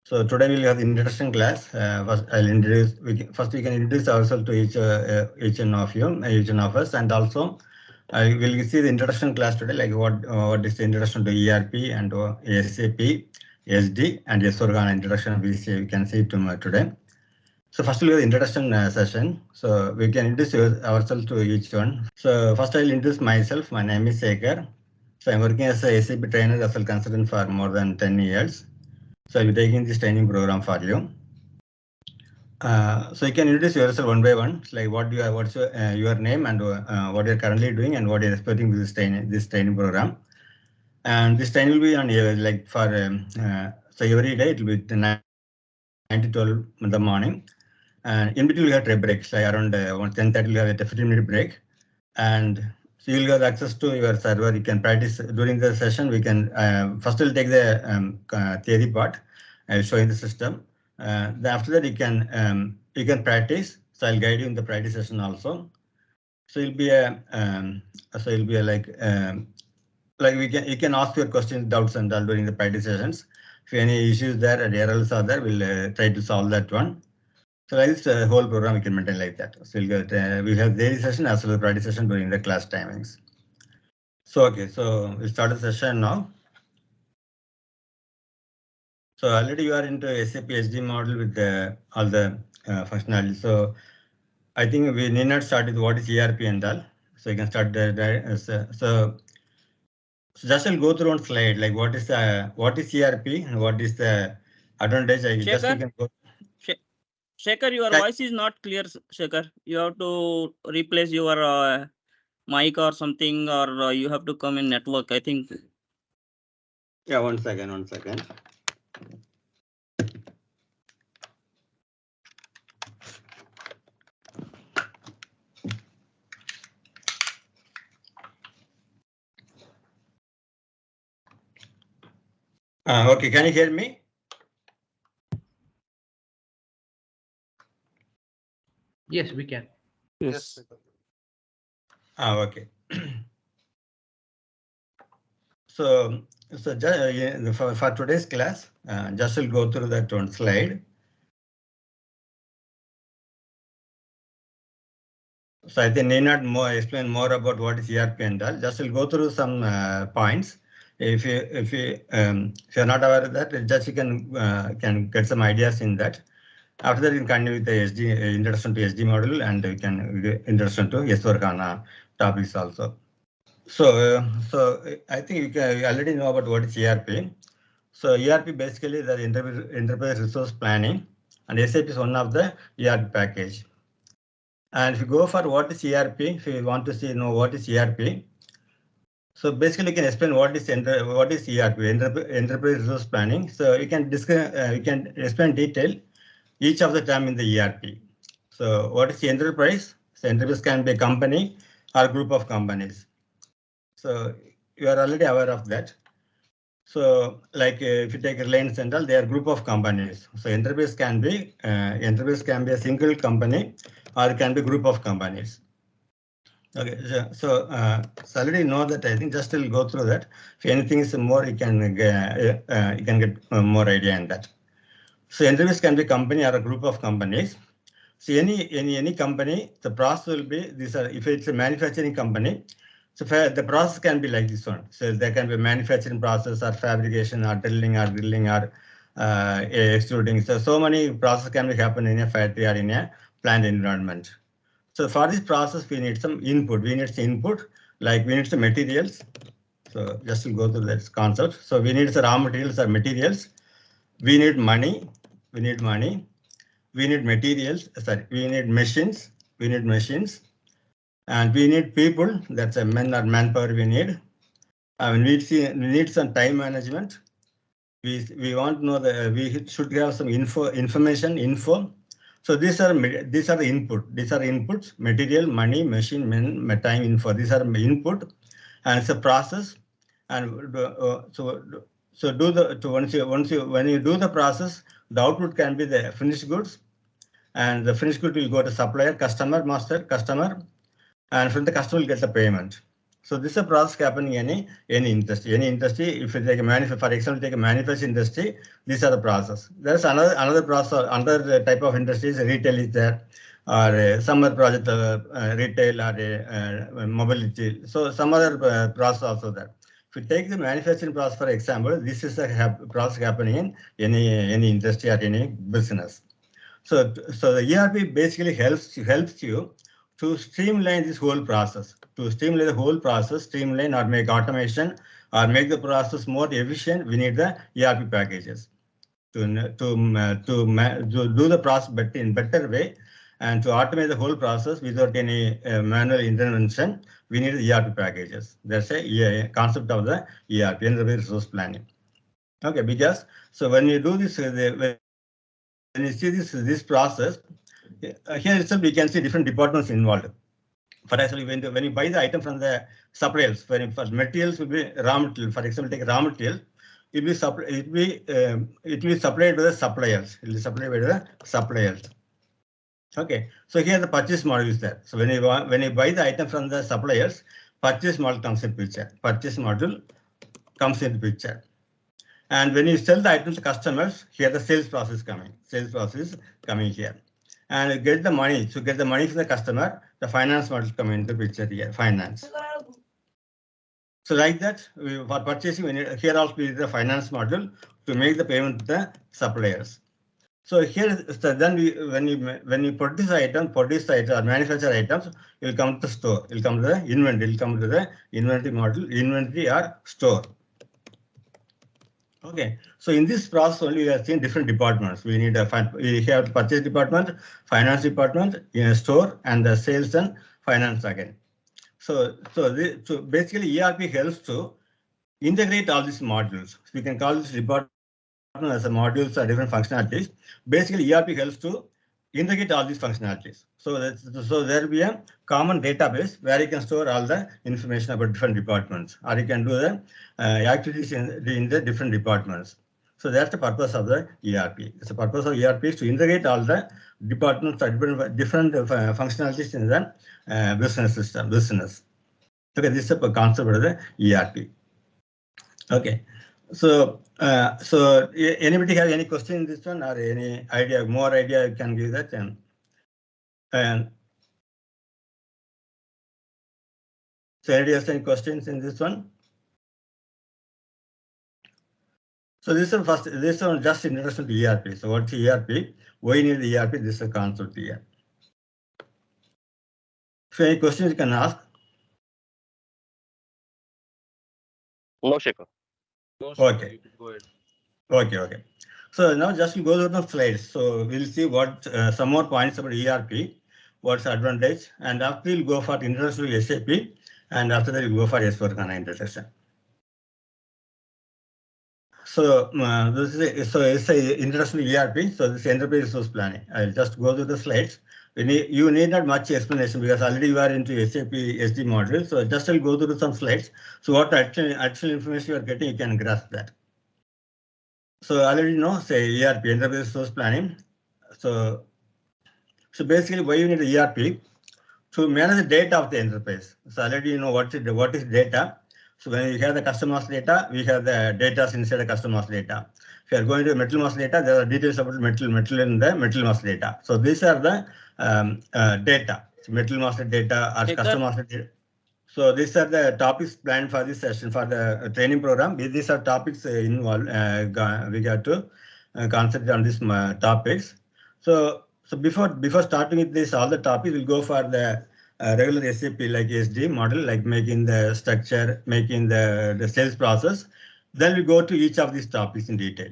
So today we'll have the introduction class. First, I'll introduce. We can introduce ourselves to each one of you, each one of us, and also I will see the introduction class today. Like what is the introduction to ERP and SAP, SD, and S4HANA introduction. We can see today. So first we'll have the introduction session. So we can introduce ourselves to each one. So first I'll introduce myself. My name is Sekhar. So I'm working as a SAP trainer as a consultant for more than 10 years. So I'll be taking this training program for you. So you can introduce yourself one by one, like what's your name and what you're currently doing and what you're expecting with this training program. And this training will be on like for so every day it will be 9 to 12 in the morning, and in between we have breaks like around 10:30 we have a 15-minute break, and so you'll have access to your server. You can practice during the session. We can first we'll take the theory part. I'll show you the system. After that you can practice. So I'll guide you in the practice session also. So it'll be like you can ask your questions, doubts, and all during the practice sessions. If any issues there and errors are there, we'll try to solve that one. So like this whole program we can maintain like that. So we have daily session as well as practice session during the class timings. So okay, so we start the session now. So already you are into SAP SD model with all the functionality. So I think we need not start with what is ERP and all. So you can start there. So just I'll go through one slide like what is ERP and what is the advantage. Shekhar, your voice is not clear, Shekhar. You have to replace your mic or something, or you have to come in network, I think. Yeah, one second. Okay, can you hear me? Yes, we can. Yes. Okay. So for today's class, just will go through that one slide. So I think need not explain more about what is ERP and all. Just will go through some points. If you're not aware of that, just you can get some ideas in that. After that, you can continue with the introduction to SD module, and you can introduction to S4HANA topics also. So I think you already know about what is ERP. So ERP basically is the enterprise resource planning, and SAP is one of the ERP package. And if you go for what is ERP, if you want to know what is ERP, so basically you can explain what is ERP, enterprise resource planning. So you can explain detail each of the term in the ERP. So what is the enterprise? So enterprise can be a company or group of companies. So you are already aware of that. So like if you take Reliance and all, they are group of companies. So enterprise can be a single company or it can be group of companies. Okay, so already know that. I think just will go through that. If anything is more, you can get more idea in that. So enterprise can be a company or a group of companies. So any company, the process will be these are. If it's a manufacturing company, so the process can be like this one. So there can be manufacturing process or fabrication or drilling or extruding. So many processes can be happen in a factory or in a plant environment. So for this process, we need some input. We need some materials. So just to go through that concept. So we need some raw materials or materials. We need money. We need materials. We need machines. And we need people. That's a men or manpower we need. We need some time management. We want to know that we should have some info. So these are the input. These are inputs: material, money, machine, men, time, info. These are input, and it's a process. And when you do the process, the output can be the finished goods, and the finished good will go to supplier, customer, master, customer, and from the customer will get the payment. So this is a process happening in any industry. Any industry, if you take a for example, take a manufacturing industry, these are the process. There's another process, another type of industries, retail is there, or some other project, retail or mobility. So some other process also there. If you take the manufacturing process, for example, this is a process happening in any industry or any business. So the ERP basically helps you to streamline this whole process, streamline or make automation or make the process more efficient. We need the ERP packages to do the process in better way and to automate the whole process without any manual intervention. We need the ERP packages. That's a concept of the ERP, enterprise resource planning. Okay, because so when you do this, when you see this process, here itself we can see different departments involved. For example, when you buy the item from the suppliers, for materials will be raw material. For example, take raw material, it will be supplied by the suppliers. It will be supplied by the suppliers. Okay, so here the purchase model is there. So when you buy the item from the suppliers, purchase model comes in picture. Purchase model comes in picture. And when you sell the item to customers, here the sales process coming. Sales process coming here. And get the money. So get the money from the customer, the finance model coming into the picture here. Finance. So like that, for purchasing, here also is the finance model to make the payment to the suppliers. So here, then when you produce item or manufacture items, it will come to the store. It will come to the inventory. It will come to the inventory model, inventory or store. Okay, so in this process only we are seeing different departments. We have purchase department, finance department, store, and the sales and finance again. So basically ERP helps to integrate all these modules. We can call this department as a modules or different functionalities. Basically ERP helps to integrate all these functionalities. So there will be a common database where you can store all the information about different departments, or you can do the activities in the different departments. So that's the purpose of the ERP. The purpose of ERP is to integrate all the departments or different functionalities in the business system. Okay, this is a concept of the ERP. Okay, so anybody have any question in this one or any idea, more idea you can give that? And so anybody has any questions in this one? So this one just introduction to ERP. So what's ERP? Why you need the ERP? This is a concept here. So any questions you can ask? No, Shekhar. Okay. Go ahead. Okay. So now just go through the slides. So we'll see what some more points about ERP, what's the advantage, and after we'll go for introduction to SAP, and after that we'll go for S4HANA introduction. So it's a introduction to ERP. So this is enterprise resource planning. I'll just go through the slides. You need not much explanation because already you are into SAP SD module. So just I'll go through some slides. So what actual information you are getting, you can grasp that. So already know, say ERP, enterprise resource planning. So basically, why you need the ERP? To manage the data of the enterprise. So already you know what is data. So when you have the customer's data, we have the data inside the customer's data. If you are going to metal mass data, there are details about metal in the metal mass data. So these are the data, so metal master data or customer master data. So these are the topics planned for this session for the training program. These are topics involved. We got to concentrate on these topics. So before starting with this, all the topics will go for the regular SAP like SD model, like making the structure, making the sales process. Then we go to each of these topics in detail.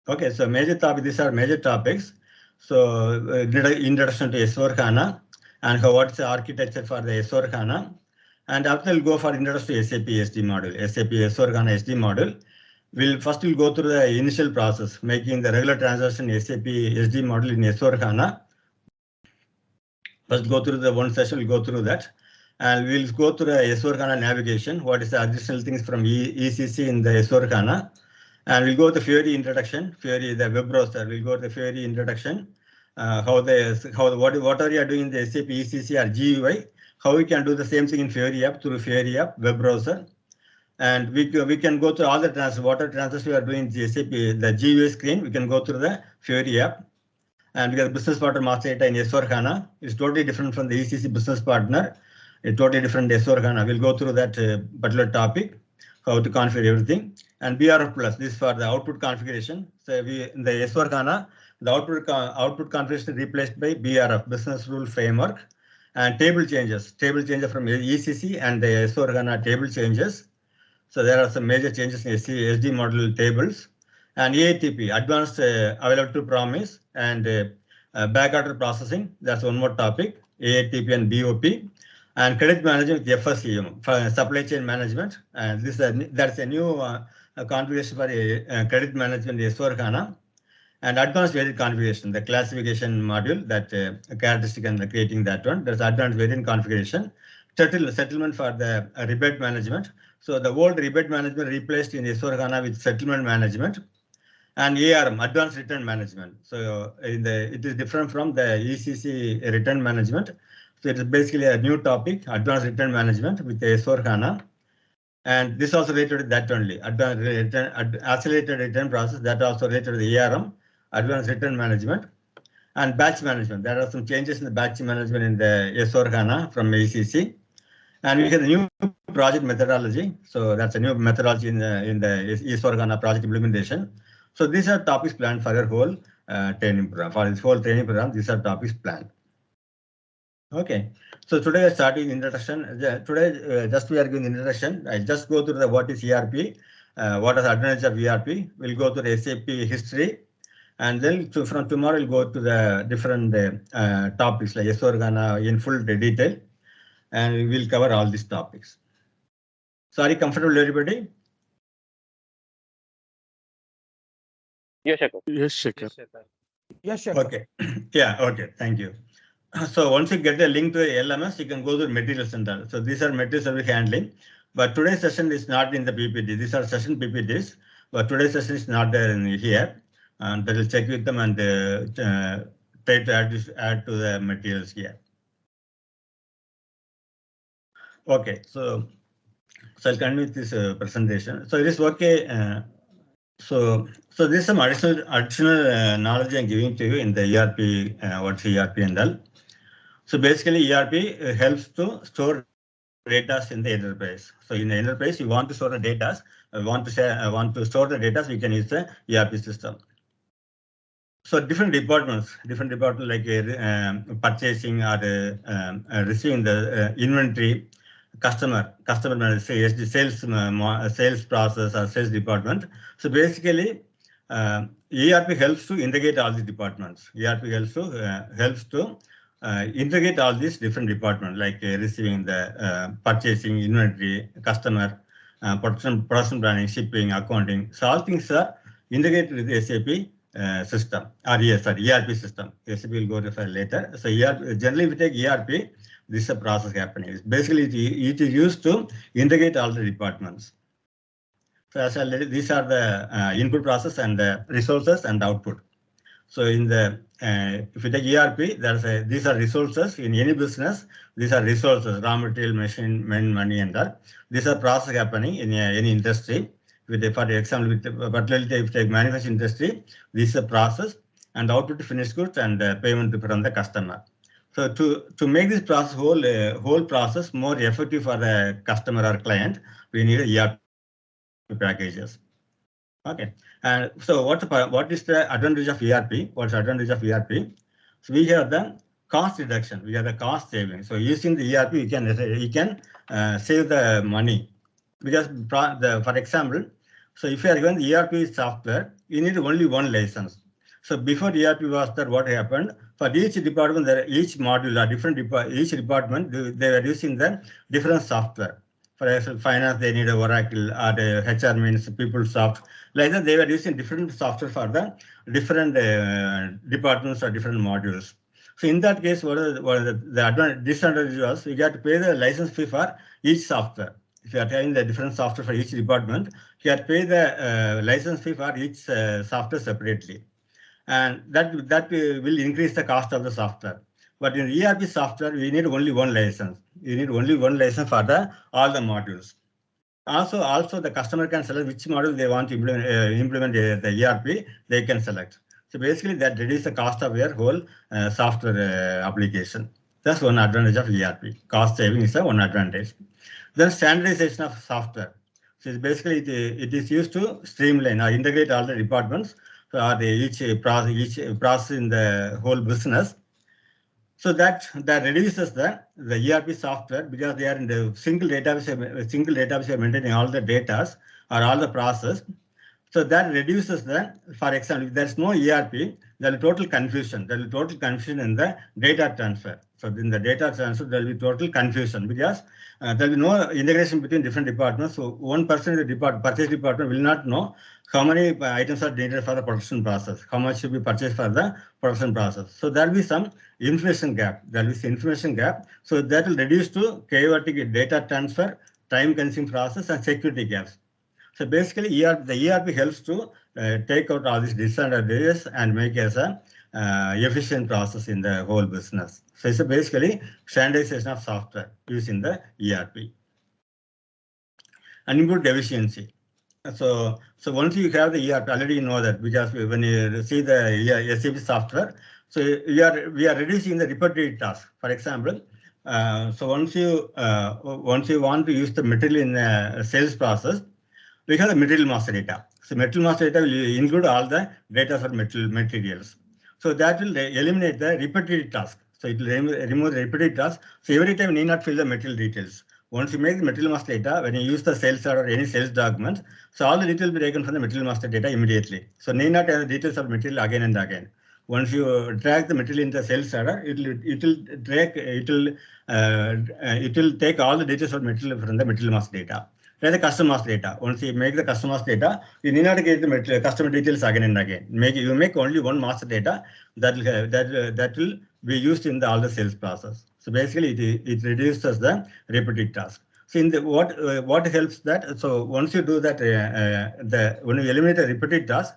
Okay, so major topics, these are major topics. So introduction to S4HANA and what's the architecture for the S4HANA. And after we'll go for introduction to SAP SD module, SAP S4HANA SD module. We'll go through the initial process, making the regular transaction SAP SD module in S4HANA. First go through the one session, we'll go through that. And we'll go through the S4HANA navigation, what is the additional things from ECC in the S4HANA. And we'll go to Fiori introduction, Fiori the web browser, we'll go to the Fiori introduction. whatever you are doing in the SAP ECC or GUI, how we can do the same thing in Fiori app through Fiori app web browser. And we can go through all the transfers, whatever transfers we are doing in the SAP, the GUI screen, we can go through the Fiori app. And we have business partner master data in S4HANA. It's totally different from the ECC business partner. It's totally different S4HANA. We'll go through that particular topic, how to configure everything. And BRF plus, this is for the output configuration. So in the S4HANA, the output configuration replaced by BRF, business rule framework. And table changes from ECC and the S4HANA table changes. So there are some major changes in SD model tables. And AATP, advanced availability promise, and backorder processing. That's one more topic, AATP and BOP. And credit management with FSCM, for supply chain management. And that's a new configuration for credit management in S4HANA. And advanced variant configuration, the classification module, that characteristic and creating that one. There's advanced variant configuration. Settlement for the rebate management. So the old rebate management replaced in S4HANA with settlement management. And ARM, advanced return management. So it is different from the ECC return management. So it is basically a new topic, advanced return management with S4HANA. And this also related to that only, accelerated return process, that also related to the ARM, advanced return management. And batch management. There are some changes in the batch management in the S4HANA from ECC. And we have the new project methodology. So that's a new methodology in the S4HANA project implementation. So these are topics planned for your whole training program. For this whole training program, these are topics planned. Okay. So today I started introduction. Today just we are giving introduction. I just go through the what is ERP, what are the advantages of ERP. We'll go to the SAP history, and then from tomorrow we'll go to the different topics like S4HANA in full detail, and we will cover all these topics. So are you comfortable, everybody? Yes, Shekhar. Yes, Shekhar. Yes, Shekhar. Okay. Yeah. Okay. Thank you. So once you get the link to LMS, you can go to material center. So these are materials that we're handling. But today's session is not in the PPT. These are session PPTs. But today's session is not there in here. And we'll check with them and try to add to the materials here. Okay. So I'll continue with this presentation. So it is okay. So this is some additional knowledge I'm giving to you in the ERP, what's ERP and all. So basically ERP helps to store data in the enterprise. So in the enterprise, you want to store the data, want to store the data, so you can use the ERP system. So different departments like purchasing or receiving the inventory, customer sales process or sales department. So basically, ERP helps to integrate all these departments. ERP helps to integrate all these different departments like receiving the purchasing, inventory, customer, production planning, shipping, accounting. So all things are integrated with the SAP system or ERP system. SAP will go to later. So generally, if we take ERP, this is a process happening. It's basically, it is used to integrate all the departments. So as I said, these are the input process and the resources and output. So in the if you take ERP, these are resources in any business. These are resources, raw material, machine, men, money, and that. These are process happening in any industry. For example, particularly if you take manufacturing industry, this is a process, and output to finished goods and payment from the customer. So to make this process whole process more effective for the customer or client, we need ERP packages. Okay, and so what is the advantage of ERP? What's the advantage of ERP? So we have the cost reduction. We have the cost saving. So using the ERP, you can save the money because for example, so if you are given the ERP software, you need only one license. So before ERP was there, what happened? For each department, each module or each department, they were using the different software. For example, finance, they need a Oracle, or the HR means PeopleSoft. Like that, they were using different software for the different departments or different modules. So in that case, what the disadvantage was, you got to pay the license fee for each software. If you are having the different software for each department, you have to pay the license fee for each software separately. and that will increase the cost of the software. But in ERP software, we need only one license. You need only one license for all the modules. Also, the customer can select which module they want to implement the ERP. They can select. So basically, that reduces the cost of your whole software application. That's one advantage of ERP. Cost saving is one advantage. Then standardization of software. So it's basically it is used to streamline or integrate all the departments or each process in the whole business. So that reduces the ERP software because they are in the single database maintaining all the data or all the process. So that reduces for example, if there's no ERP, there will be total confusion. There will be total confusion in the data transfer. So in the data transfer, there will be total confusion because there will be no integration between different departments. So one person in the purchase department will not know how many items are needed for the production process, how much should be purchased for the production process. So there will be some information gap. So that will reduce to chaotic data transfer, time-consuming process, and security gaps. So basically, the ERP helps to take out all these disadvantages and make it an efficient process in the whole business. So it's basically standardization of software used in the ERP. And improved efficiency. So once you have the ERP, already you know that because when you see the SAP software, so we are reducing the repetitive task. For example, so once you want to use the material in the sales process, we have the material master data. So material master data will include all the data for materials. So that will eliminate the repetitive task. So it will remove the repetitive task. So every time you need not fill the material details. Once you make the material master data, when you use the sales order or any sales document, so all the details will be taken from the material master data immediately. So need not have the details of material again and again. Once you drag the material into the sales order, it will take all the details of material from the material master data. Then the customer master data. Once you make the customer master data, you need not get the customer details again and again. You make only one master data that will be used in all the sales process. So basically, it reduces the repetitive task. So in the what helps that? So once you do that, when you eliminate the repetitive task,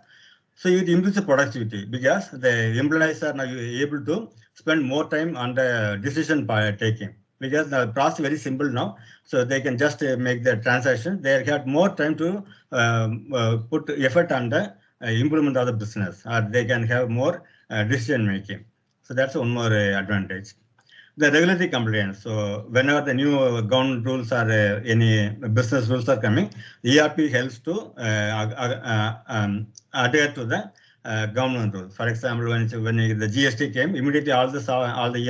so it improves the productivity because the employees are now able to spend more time on the decision taking. Because the process is very simple now, so they can just make the transaction. They have more time to put effort on the improvement of the business, or they can have more decision making. So that's one more advantage. The regulatory compliance. So whenever the new government rules or any business rules are coming, the ERP helps to adhere to the government rules. For example, when the GST came, immediately all the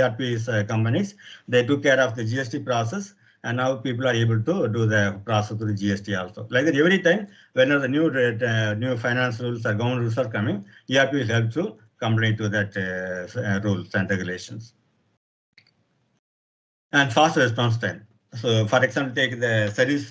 ERP companies, they took care of the GST process, and now people are able to do the process through the GST also. Like that, every time whenever the new finance rules or government rules are coming, ERP will help to comply to that rules and regulations. And fast response time. So, for example, take the service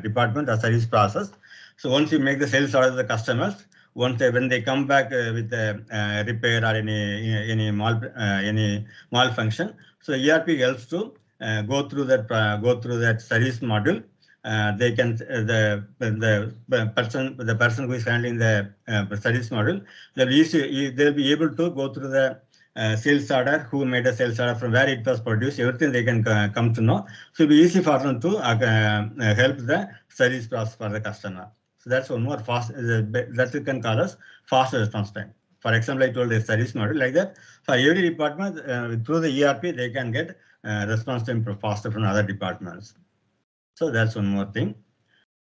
department or service process. So once you make the sales order to the customers, when they come back with the repair or any malfunction, so ERP helps to go through that service module. They can the person who is handling the service module, they'll be able to go through the sales order, who made a sales order, from where it was produced, everything they can come to know. So it'll be easy for them to help the service process for the customer. So that's one more fast that you can call as faster response time. For example, I told the service model like that. For every department, through the ERP, they can get response time faster from other departments. So that's one more thing.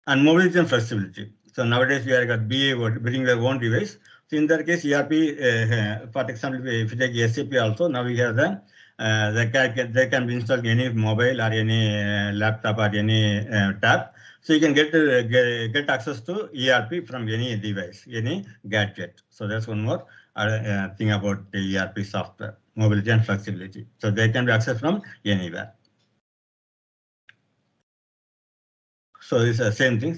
And mobility and flexibility. So nowadays we are got BA bring their own device. So in that case, ERP, for example, if you take SAP also, now we have they can be installed any mobile or any laptop or any tab. So you can get access to ERP from any device, any gadget. So that's one more thing about the ERP software, mobility and flexibility. So they can be accessed from anywhere. So this is the same thing.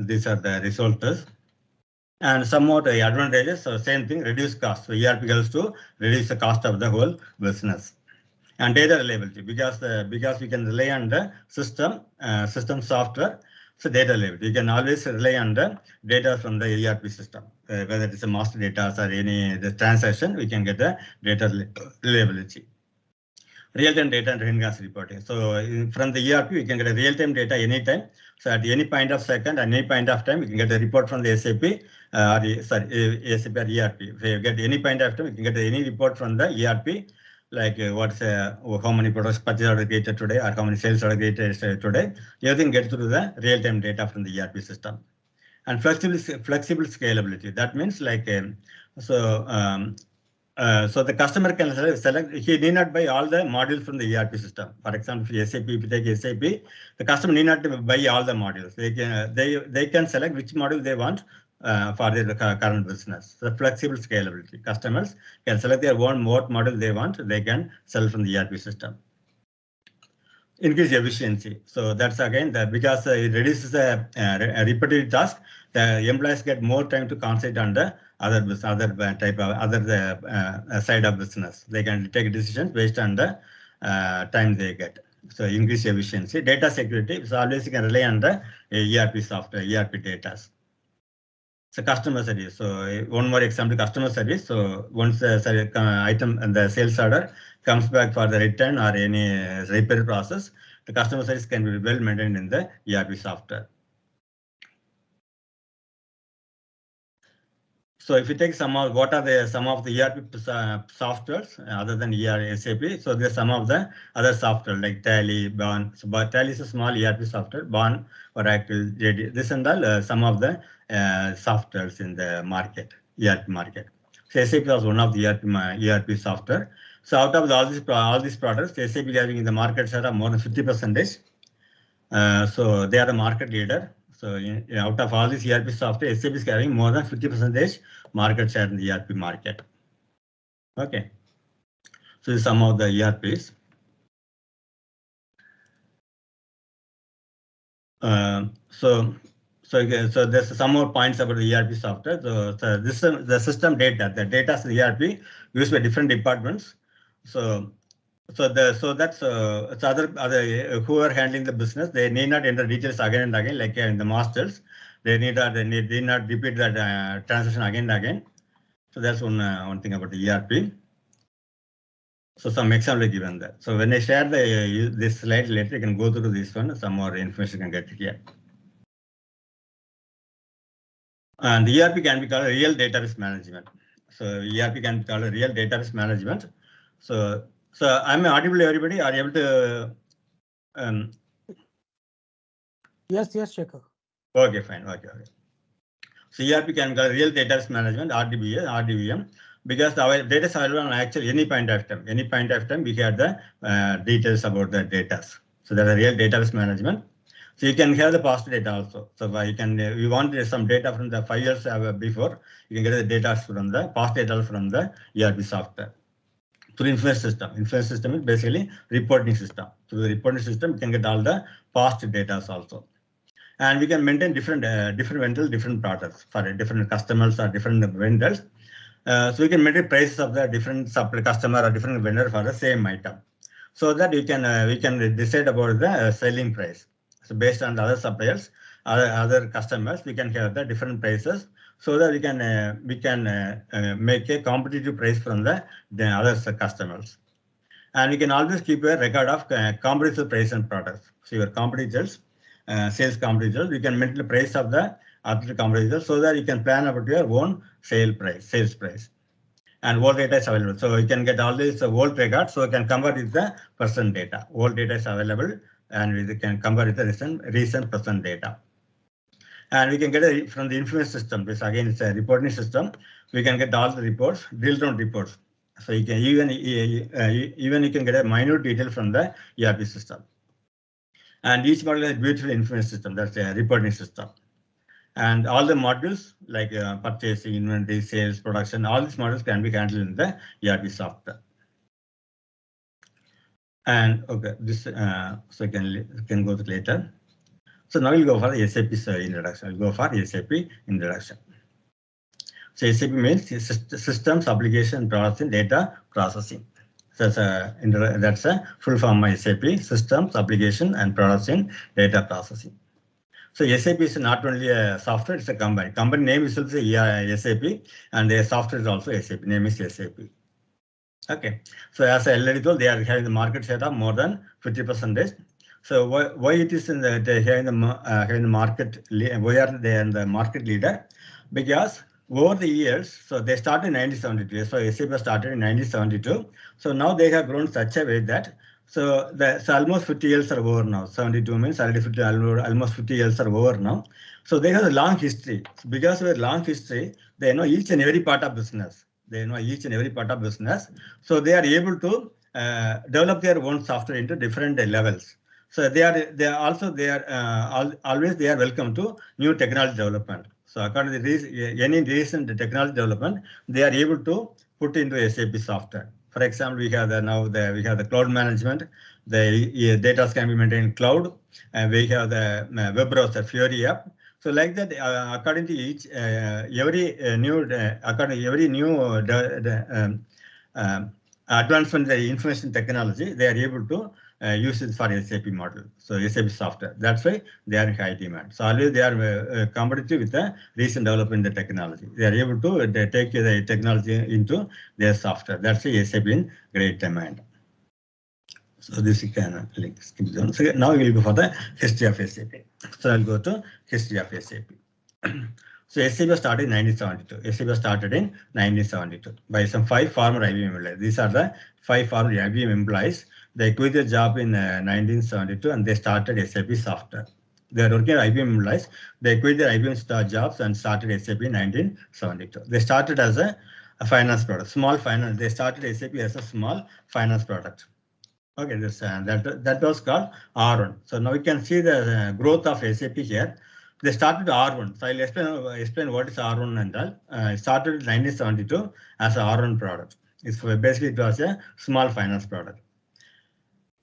These are the results. And some more the advantages. So same thing, reduce cost. So ERP helps to reduce the cost of the whole business. And data reliability, because we can rely on the system software. So data reliability, you can always rely on the data from the ERP system, whether it's a master data or any the transaction, we can get the data reliability. Real-time data and enhanced reporting. So from the ERP, we can get a real-time data anytime. So at any point of second, at any point of time, we can get a report from the SAP, SAP or ERP. If you get any point of time, we can get any report from the ERP, like how many products purchased are created today, or how many sales are created today. Everything gets through the real-time data from the ERP system. And flexible scalability. That means like so the customer can select, he need not buy all the modules from the ERP system. For example, if SAP, if you take SAP, the customer need not buy all the modules. They can select which module they want for their current business. So flexible scalability. Customers can select their own what module they want. They can sell from the ERP system. Increase efficiency. So that's again because it reduces a repetitive task. The employees get more time to concentrate on the other side of business. They can take decisions based on the time they get. So increase efficiency. Data security. So always you can rely on the ERP software, ERP data. So customer service. So one more example, customer service. So once the item and the sales order comes back for the return or any repair process, the customer service can be well maintained in the ERP software. So if you take some of what are some of the ERP softwares other than SAP, so there's some of the other software like Tally, Bond. So but Tally is a small ERP software. Bond, Oracle, JD. This and all some of the softwares in the market, ERP market. So SAP was one of the ERP software. So out of all these products, SAP is having in the market share of more than 50%. So they are the market leader. So out of all these ERP software, SAP is carrying more than 50% market share in the ERP market. Okay. So some of the ERPs. So there's some more points about the ERP software. So the system data, the data in the ERP used by different departments. So that's other who are handling the business. They need not enter details again and again, like in the masters. They need not repeat that transaction again and again. So that's one thing about the ERP. So some example given there. So when I share this slide later, you can go through this one. Some more information you can get here. And the ERP can be called a real database management. So ERP can be called a real database management. So I'm audible, everybody? Are you able to? Yes, Shekhar. Okay, fine. Okay. So ERP can be called real database management, RDBM, because our data is available on actually any point of time. Any point of time, we have the details about the data. So that's a real database management. So you can have the past data also. So you can, we want some data from the 5 years before, you can get the data from the past data from the ERP software. Through influence system. Influence system is basically reporting system. Through the reporting system, we can get all the past data also. And we can maintain different vendors, different products for different customers or different vendors. So we can maintain prices of the different customer or different vendor for the same item. So that we can decide about the selling price. So based on the other suppliers, other customers, we can have the different prices, so that we can make a competitive price from the other customers. And we can always keep a record of competitive price and products. So your competitors, sales competitors, we can maintain the price of the other competitors, so that you can plan about your own sales price. And old data is available. So you can get all this old record, so you can convert with the present data. Old data is available, and we can compare with the recent present data. And we can get it from the influence system. This again is a reporting system. We can get all the reports, drill-down reports. So you can even you can get a minute detail from the ERP system. And each module has a beautiful influence system. That's a reporting system. And all the modules like purchasing, inventory, sales, production, all these modules can be handled in the ERP software. And okay, this so you can go to later. So now we'll go for the SAP's introduction. I'll go for SAP introduction. So SAP means systems, application, processing, data processing. So that's a full form of SAP: systems, application, and processing, data processing. So SAP is not only a software, it's a company. Company name is also SAP, and their software is also SAP. Name is SAP. Okay. So as I already told, they are having the market share of more than 50%. So why it is in the having the market? Why are they in the market leader? Because over the years, so they started in 1972. So SAP started in 1972. So now they have grown such a way that so almost 50 years are over now. 72 means already almost 50 years are over now. So they have a long history. Because of a long history, they know each and every part of business. They know each and every part of business. So they are able to develop their own software into different levels. So always they are welcome to new technology development. So according to any recent technology development, they are able to put into SAP software. For example, we have the cloud management. The data can be maintained in cloud, and we have the web browser Fiori app. So like that, according to each every new advancement in information technology, they are able to use it for SAP model. So SAP software. That's why they are in high demand. So always they are competitive with the recent development in the technology. They are able to take the technology into their software. That's why SAP in great demand. So this you can link. So now we will go for the history of SAP. So I'll go to history of SAP. So SAP started in 1972. SAP started in 1972 by some 5 former IBM employees. These are the 5 former IBM employees. They quit their job in 1972 and they started SAP software. They are working at IBM employees. They quit their IBM jobs and started SAP in 1972. They started as a finance product, small finance. They started SAP as a small finance product. Okay, that was called R1. So now we can see the growth of SAP here. They started R1. So I'll explain what is R1 and all. It started in 1972 as a R1 product. Basically, it was a small finance product.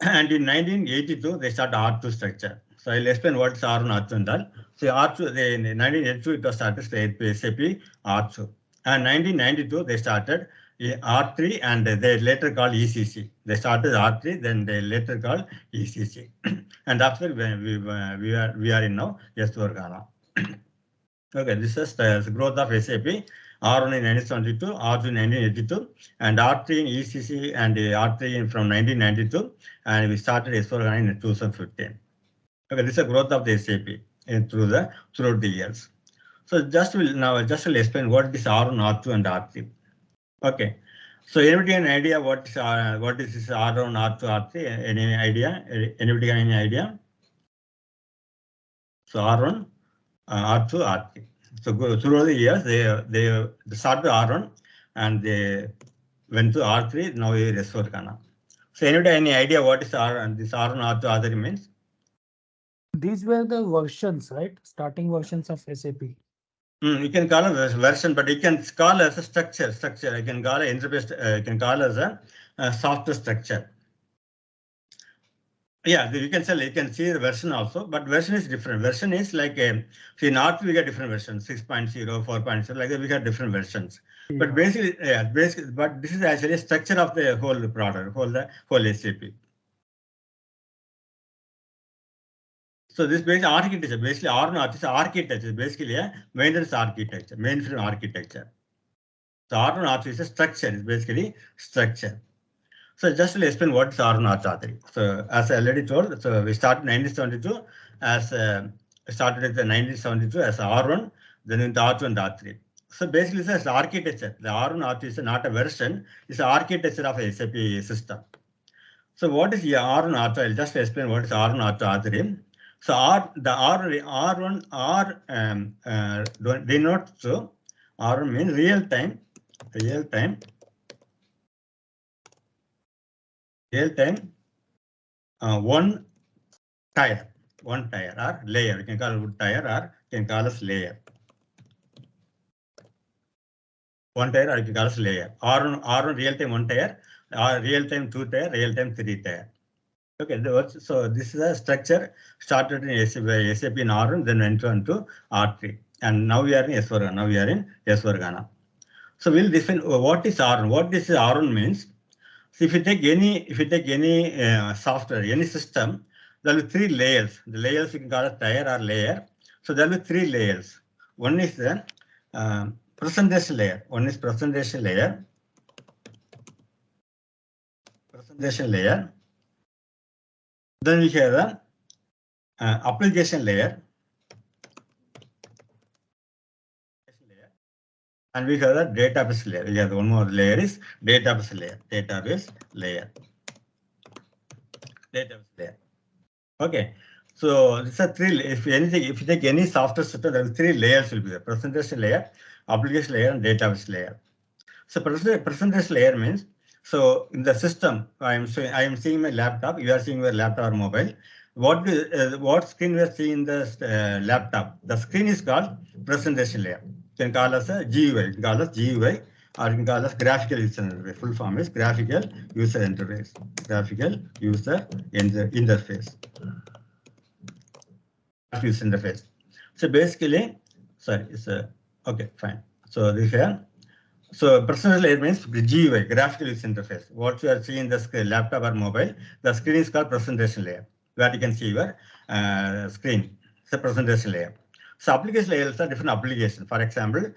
And in 1982, they started R2 structure. So I'll explain what is R1, R2 and all. So R2, in 1982, it was started SAP R2. And 1992, they started R3 and they later called ECC. They started R3, then they later called ECC. And after we are in now S4HANA. Okay, this is the growth of SAP. R1 in 1972, R2 in 1982, and R3 in ECC and R3 from 1992, and we started S4HANA in 2015. Okay, this is the growth of the SAP throughout the years. So now will explain what is R1, R2, and R3. Okay, so anybody have an idea what is this R1, R2, R3? Any idea? Anybody have any idea? So R1, R2, R3. So throughout the years, they started R1 and they went to R3. Now we are S4HANA. So anybody have any idea what is this R1, R2, R3 means? These were the versions, right? Starting versions of SAP. You can call it a version, but you can call it as a structure. You can call it interface. You can call it as a software structure. Yeah, you can see the version also, but version is different. Version is like in R3 we got different versions, 6.0, 4.0, like that we got different versions. Yeah. But basically, but this is actually a structure of the whole product, whole SAP. So this basically architecture, basically R1 is architecture, basically a maintenance architecture, mainframe architecture. So R1 R2 is a structure, it's basically structure. So just to explain what is R1 R2. So as I already told, so we started 1972 as R1, then into R2 and R3. So basically it's an architecture. The R1 R2 is not a version, it's an architecture of a SAP system. So what is the R1 R2? I'll just explain what is R1 R2 R3. So R1 denotes so R1 means real time one tire or layer. You can call it wood tire or you can call it layer. One tire or you can call it layer. R1 real time one tire, or real time 2 tire, real time 3 tire. Okay, so this is a structure started in SAP in R1, then went on to R3, and now we are in S4HANA. So we'll define what is R1. What this R1 means. So if you take any software, any system, there will be 3 layers. The layers you can call it tire or layer. So there will be three layers. One is the presentation layer. One is presentation layer. Presentation layer. Then we have the application layer. And we have the database layer. We have one more layer is database layer. Database layer. Database layer. Okay. So these are three. If you take any software system, there are three layers will be there: presentation layer, application layer, and database layer. So presentation layer means, so in the system, I am seeing my laptop. You are seeing your laptop or mobile. What screen we are seeing in the laptop? The screen is called presentation layer. You can call us a GUI. You can call us GUI, or you can call us graphical user interface. Full form is graphical user interface. Graphical user interface. User interface. So basically, sorry, it's okay, fine. So this here. So presentation layer means GUI, graphical user interface. What you are seeing in the laptop or mobile, the screen is called presentation layer, where you can see your screen. It's a presentation layer. So application layers are different applications. For example,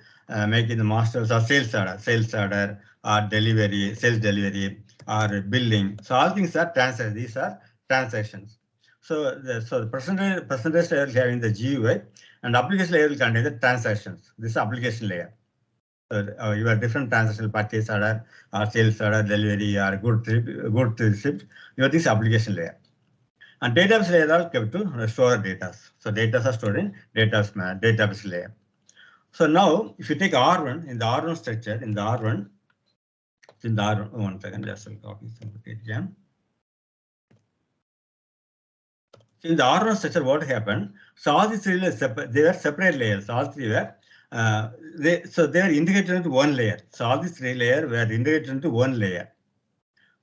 making the masters or sales order, or delivery, sales delivery, or billing. So all things are transactions. These are transactions. So the presentation layer is having the GUI, and application layer will contain the transactions. This is application layer. You have different transactional purchase order, or sales order, delivery, or good receipt. You have this application layer. And database layer are kept to store data. So data are stored in database layer. So now, if you take R1, in the R1 structure, in the R1, one second, just will copy some again. So in the R1 structure, what happened? So all these three layers, they were separate layers. All three were they were integrated into one layer. So all these three layers were integrated into one layer.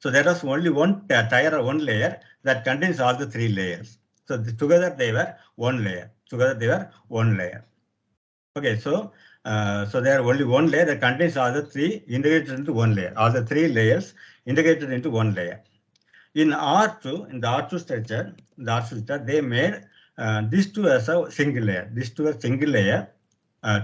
So there was only one tier or one layer that contains all the three layers. So together they were one layer. Okay, so there are only one layer that contains all the three integrated into one layer. All the three layers integrated into one layer. In R2, in the R2 structure, they made these two as a single layer. These two are single layer,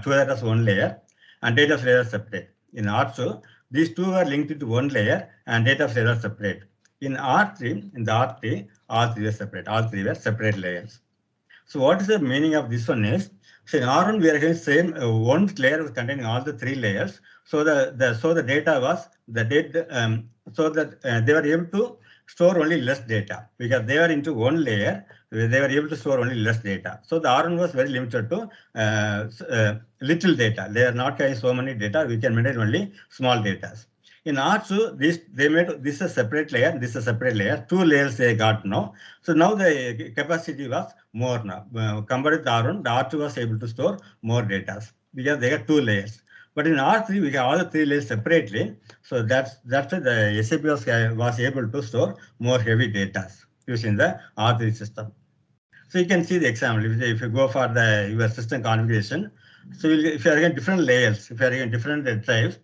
together as one layer, and data layer are separate. In R2, these two are linked into one layer, and data layer are separate. In R3, all three were separate. All three were separate layers. So what is the meaning of this one is, so in R1 we are having same one layer was containing all the three layers. So the data was so that they were able to store only less data, because they were into one layer. They were able to store only less data. So the R1 was very limited to little data. They are not carrying so many data. We can maintain only small data. In R2, they made this a separate layer, this a separate layer. Two layers they got now. So now the capacity was more now. Compared to R1, the R2 was able to store more data because they got two layers. But in R3, we have all the three layers separately. So that's why the SAP was able to store more heavy data using the R3 system. So you can see the example. If you go for your system configuration, so if you are getting different layers, if you are getting different drives,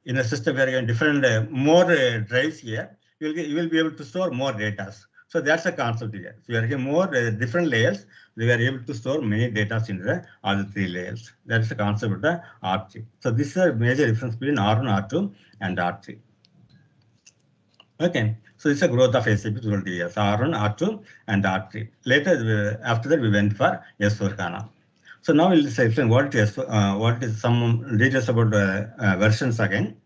in a system where you are getting different more drives here, you will be able to store more data. So that's the concept here. So you are getting more different layers. We are able to store many data in all the three layers. That's the concept of the R3. So this is a major difference between R1, R2, and R3. Okay. So this is a growth of SAP throughout the years. R1, R2, and R3. Later, after that, we went for S4HANA. So now we'll explain what is some details about versions again.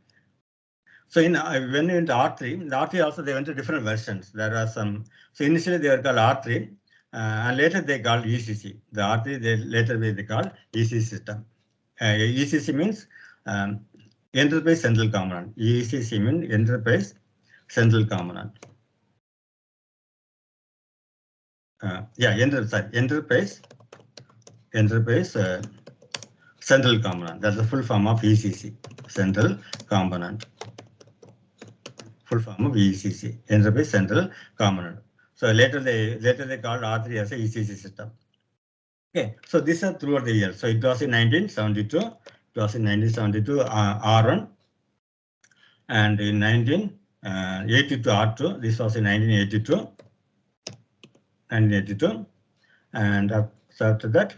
So when we went to R3, in the R3 also they went to different versions. There are some. So initially they were called R3, and later they called ECC. The R3 later they called ECC system. ECC means Enterprise Central Component. ECC means Enterprise Central Component. Enterprise Central Component. That's the full form of ECC. Central Component. Full form of ECC. Enterprise Central Component. So later they called R3 as a ECC system. Okay. So these are throughout the years. So it was in 1972. It was in 1972 R1, and in 1982 R2. This was in 1982. And so after that,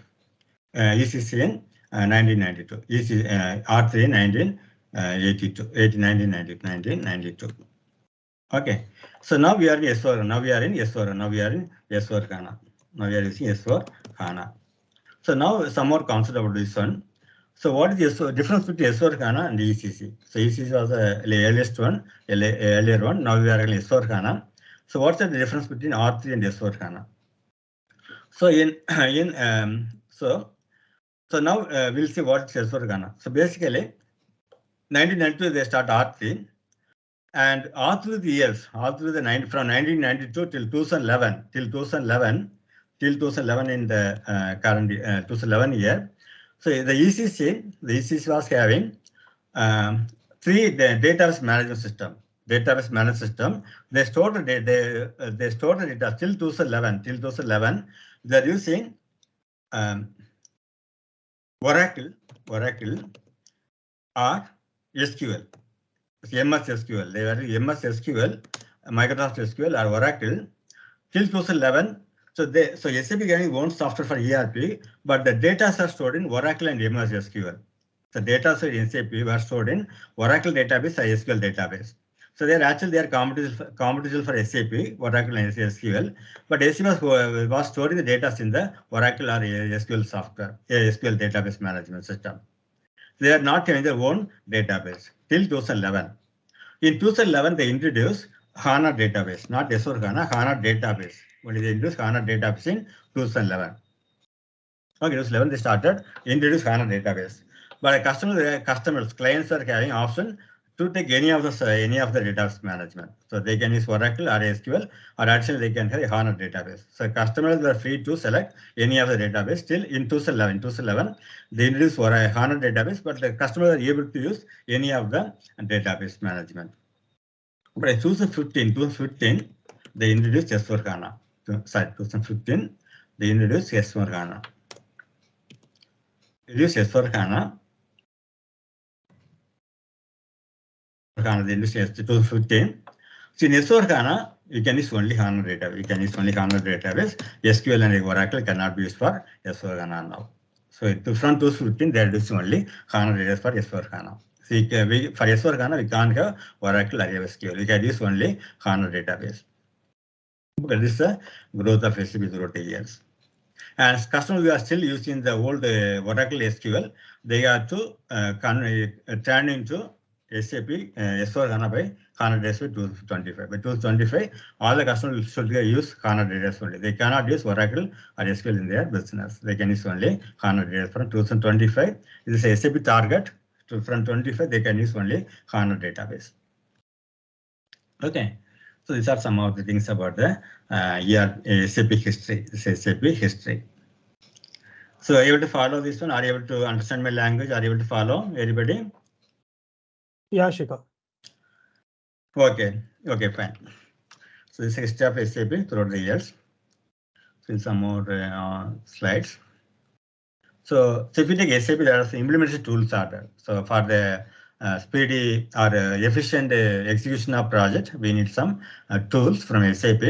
ECC in 1992, R3 in 1992. Okay, so now we are in S4. Now we are in S4. Now we are in S4HANA. Now we are using S4HANA. So now some more concept about this one. So what is the difference between S4HANA and ECC? So ECC was the earliest one, earlier one. Now we are in S4HANA. So what's the difference between R3 and S4HANA? So so now we'll see what is S4HANA. So basically, 1992 they start R3, and all through the years, from 1992 till 2011, till 2011 in the current 2011 year. So the ECC was having 3 database management system. Database management system. They stored the data till 2011. Till 2011, they are using Oracle or SQL. MS SQL. They were MS SQL, Microsoft SQL or Oracle till 2011. So SAP getting own software for ERP, but the data are stored in Oracle and MS SQL. The data in SAP were stored in Oracle database or SQL database. So they are competition for SAP, Oracle and SQL, but SAP was storing the data in the Oracle or SQL software, SQL database management system. They are not having their own database till 2011. In 2011, they introduced HANA database, not S4HANA, HANA database. When they introduced HANA database in 2011. Okay, 2011 they started introduce HANA database. But customers, clients are having option to take any of the database management. So they can use Oracle or SQL, or actually they can have a HANA database. So customers are free to select any of the database. Still in 2011, they introduced HANA database, but the customers are able to use any of the database management. But in 2015, they introduced S4HANA. 2015, they introduced S4HANA. Introduced S4HANA. They introduced 2015. So in S4HANA, you can use only HANA database. You can use only HANA database. SQL and Oracle cannot be used for S4HANA now. So from 2015, they are using only HANA database for S4HANA. So for S4HANA, we can't have Oracle or SQL. We can use only HANA database. Okay, this is the growth of SAP throughout the years. And customers who are still using the old Oracle SQL, they have to turn into SAP S4HANA by HANA database by 2025. By 2025, all the customers should use HANA database only. They cannot use Oracle or SQL in their business. They can use only HANA database from 2025. This is a SAP target. From 25, they can use only HANA database. Okay. So these are some of the things about the SAP history. This is SAP history. So are you able to follow this one? Are you able to understand my language? Are you able to follow everybody? Yeah, Shikhar. Okay. Okay, fine. So this is history of SAP throughout the years. So some more slides. So if you take SAP, there are some implementation tools are there. So for the speedy or efficient execution of project, we need some tools from SAP.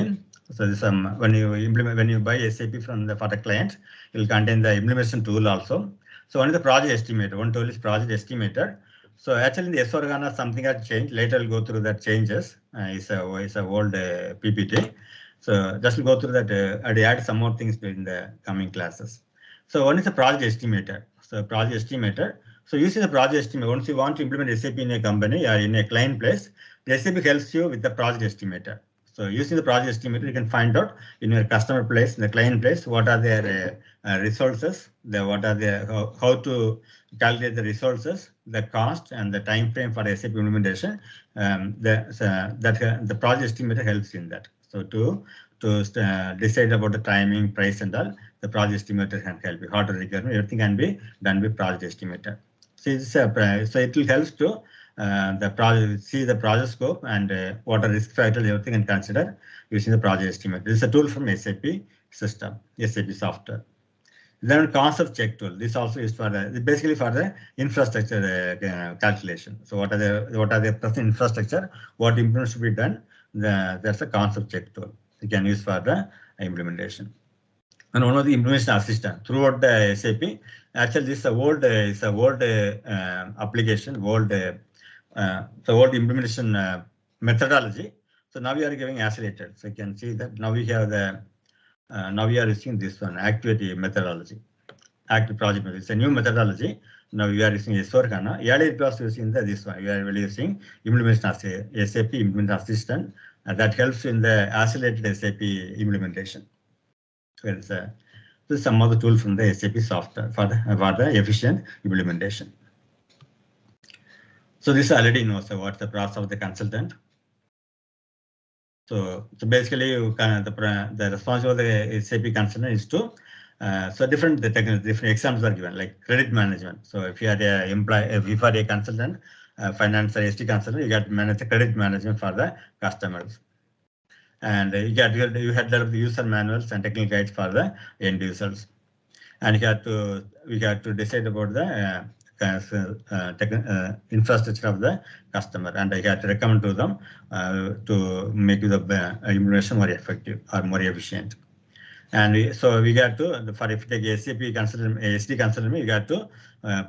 So this when you buy SAP for the client, it will contain the implementation tool also. So one is the project estimator. One tool is project estimator. So actually, in the S4HANA something has changed. Later, we'll go through that changes. It's a old PPT. So just go through that. I'll add some more things in the coming classes. So one is the project estimator. So project estimator. So using the project estimator, once you want to implement SAP in a company or in a client place, the SAP helps you with the project estimator. So using the project estimator, you can find out in your customer place, in the client place, what are their resources, how to calculate the resources, the cost, and the time frame for SAP implementation. The project estimator helps in that. So to decide about the timing, price, and all, the project estimator can help you. How to requirement, everything can be done with project estimator. So it will help to see the project scope and what are risk factors, everything, and consider using the project estimator. This is a tool from SAP system, SAP software. Then concept check tool. This also is for basically for the infrastructure calculation. So what are the present infrastructure? What improvements should be done? That's a concept check tool. You can use for the implementation. and one of the implementation assistant throughout the SAP. Actually, this is a old application, old implementation methodology. So now we are giving accelerated. So you can see that now we have the now we are using this one activity methodology, active project method. It's a new methodology. Now we are using S4HANA. Earlier it was using this one. We are really using implementation as SAP Implementation Assistant that helps in the accelerated SAP implementation. So it's this is some of the tools from the SAP software for the efficient implementation. So this already knows what's the process of the consultant. So basically, you can the responsibility of the SAP consultant is to so different examples are given, like credit management. So if you are a employee, if you are a consultant, finance or ST consultant, you got to manage the credit management for the customers, and you had developed the user manuals and technical guides for the end users, and we had to decide about the infrastructure of the customer, and I had to recommend to them to make the implementation more effective or more efficient. And so we got to, for if you take SAP consultant, SD consultant, we got to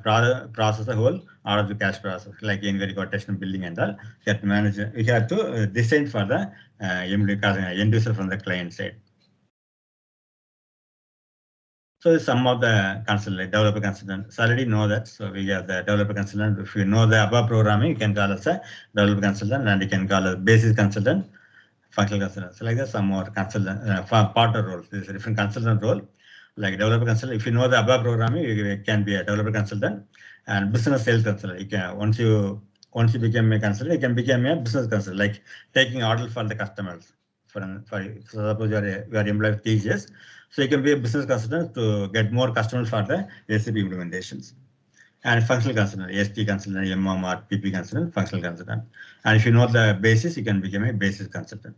process the whole order to cash process, like inquiry, quotation, billing, and all. We have to manage. We have to design for the end user from the client side. So some of the consultant, developer consultant, so already know that. So we have the developer consultant. If you know the above programming, you can call us a developer consultant, and you can call us basis consultant, functional consultant. So like that, some more consultant partner roles. There's a different consultant role, like developer consultant. If you know the above programming, you can be a developer consultant and business sales consultant. You can once you become a consultant, you can become a business consultant, like taking orders for the customers. For suppose you are employed with TCS, so you can be a business consultant to get more customers for the SAP implementations. And functional consultant, ST consultant, MMR, PP consultant, functional consultant. And if you know the basis, you can become a basis consultant.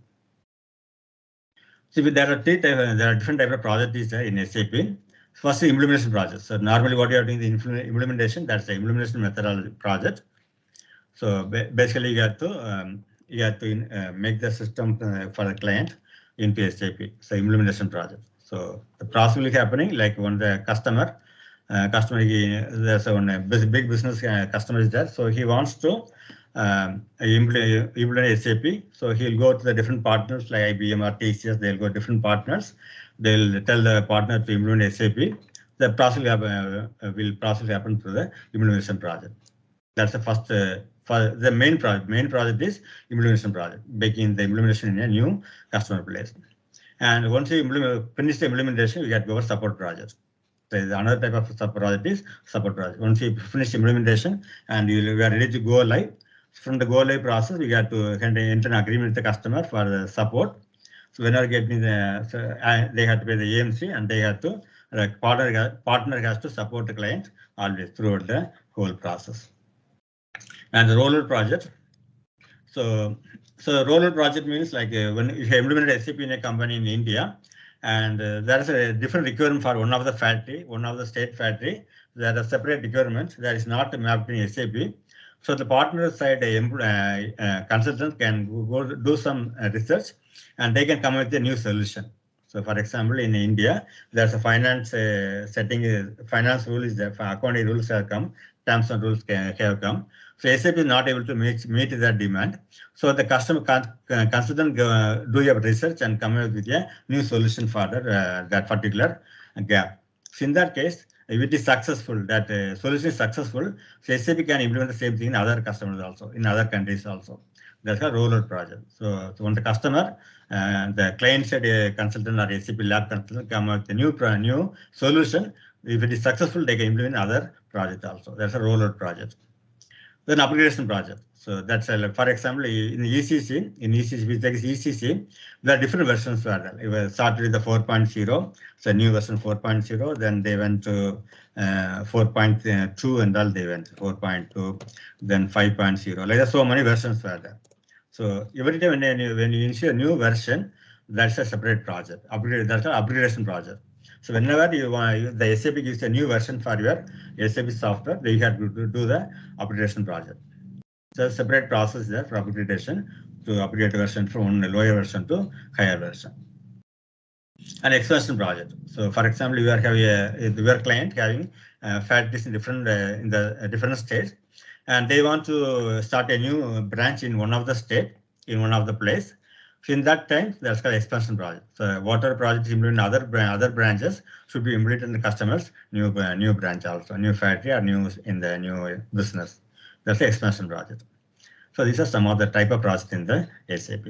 So there are different types of projects in SAP. First, the implementation project. So normally, what you are doing the implementation, that's the implementation methodology project. So basically, you have to make the system for the client into SAP. So implementation project. So the process will be happening like when the customer there's a big business customer is there, so he wants to implement SAP. So he'll go to the different partners like IBM or TCS. They'll go to different partners. They'll tell the partner to implement SAP. The process will happen through the implementation project. That's the first. For the main project is implementation project, making the implementation in a new customer place. And once you finish the implementation, you get to go for support project. So another type of support project is support project. Once you finish implementation and you are ready to go live, from the go live process, we got to enter an agreement with the customer for the support. So when are getting they have to pay the AMC, and they have to partner has to support the client always throughout the whole process. And the rollout project. So rollout project means like when you implement SAP in a company in India, and there is a different requirement for one of the factory, one of the state factory. There are separate requirements that is not mapped in SAP. So the partner side consultants can go do some research, and they can come up with a new solution. So for example, in India, there's a finance finance rule is there, accounting rules have come, terms and rules have come. So SAP is not able to meet that demand. So the customer consultant do your research and come up with a new solution for that particular gap. So in that case, if it is successful, that solution is successful, so SAP can implement the same thing in other customers also, in other countries also. That's a rollout project. So when the customer, the client side consultant or SAP lab consultant come up with a new solution, if it is successful, they can implement other project also. That's a rollout project. Then upgradation project. So that's for example, in ECC, which is ECC, there are different versions for that. It was started with the 4.0, so new version 4.0. Then they went to 4.2 and all. They went 4.2, then 5.0. Like there's so many versions for that. So every time when you issue a new version, that's a separate project. That's an upgradation project. So whenever the SAP gives a new version for your SAP software, you have to do the upgradation project. So a separate process there for upgradation to upgrade version from one lower version to higher version. an expansion project. So, for example, you are having your client having factories in different states, and they want to start a new branch in one of the state, in one of the place. So in that time, that's called expansion project. So whatever project is implemented in other branches should be implemented in the customers' new branch also, new factory or new business. That's the expansion project. So these are some of the type of projects in the SAP.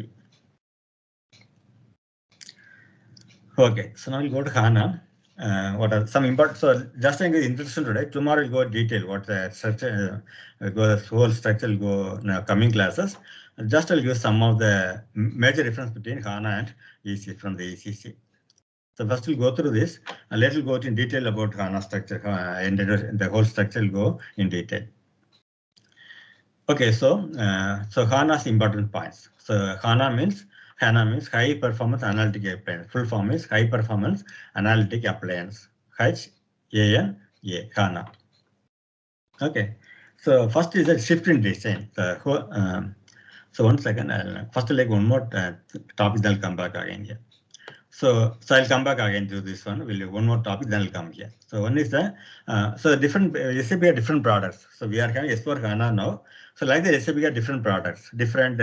Okay, so now we'll go to HANA. What are some important? So just like the introduction today, tomorrow we'll go detail what the structure, the whole structure will go in the coming classes. Just I'll give some of the major difference between HANA and ECC from the ECC. So first we'll go through this, and later we'll go in detail about HANA structure, and the whole structure will go in detail. Okay, so HANA's important points. So HANA means high performance analytic appliance. Full form is high performance analytic appliance. HANA. Okay, so first is a shift in design. So 1 second, first like one more topic, then I'll come back again here. So I'll come back again to this one. We'll do one more topic, then I'll come here. So one is the different SAP are different products. So we are having S4HANA now. So like the SAP are different products, different